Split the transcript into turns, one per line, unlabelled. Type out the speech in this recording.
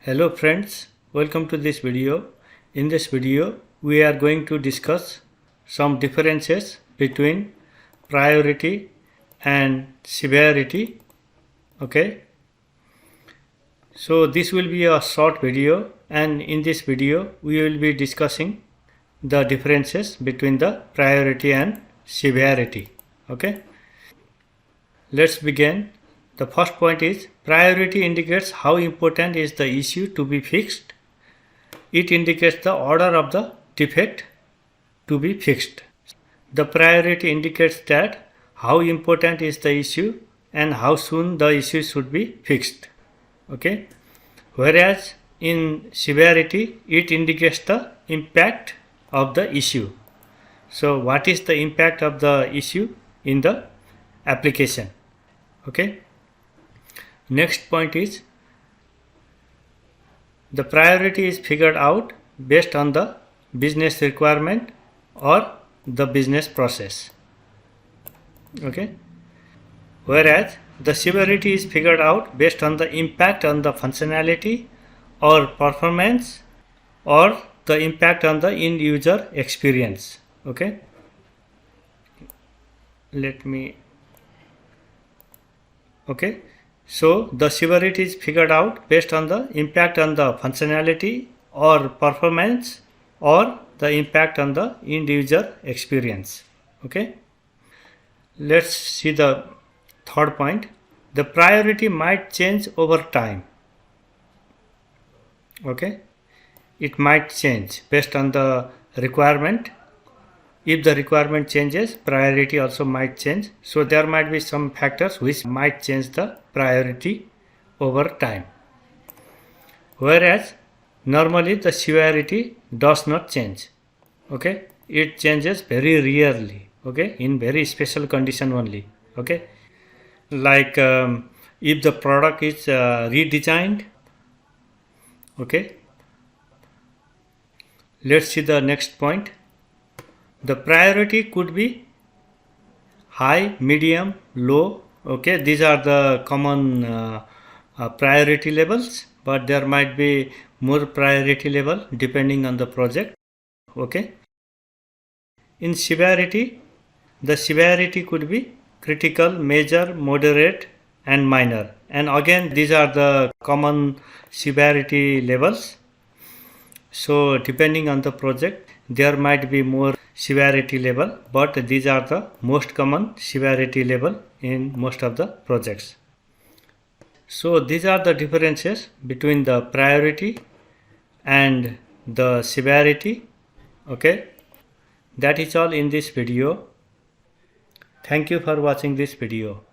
Hello friends, welcome to this video. In this video, we are going to discuss some differences between priority and severity. Okay. So this will be a short video, and in this video, we will be discussing the differences between the priority and severity. Okay. Let's begin. The first point is priority indicates how important is the issue to be fixed. It indicates the order of the defect to be fixed. The priority indicates that how important is the issue and how soon the issue should be fixed. Okay. Whereas in severity, it indicates the impact of the issue. So what is the impact of the issue in the application? Okay. Next point is the priority is figured out based on the business requirement or the business process. Okay. Whereas the severity is figured out based on the impact on the functionality or performance or the impact on the end user experience. Okay. Okay. So the severity is figured out based on the impact on the functionality or performance or the impact on the end user experience. Okay. Let's see the third point. The priority might change over time. Okay. It might change based on the requirement. If the requirement changes, priority also might change. So there might be some factors which might change the priority over time. Whereas normally the severity does not change. Okay, it changes very rarely. Okay, in very special condition only. Okay, like if the product is redesigned. Okay, let's see the next point. The priority could be high, medium, low. Okay, these are the common priority levels, but there might be more priority level depending on the project. Okay. In severity, the severity could be critical, major, moderate, and minor. And again, these are the common severity levels. So depending on the project, there might be more severity level, but these are the most common severity level in most of the projects. So these are the differences between the priority and the severity. Okay, that is all in this video. Thank you for watching this video.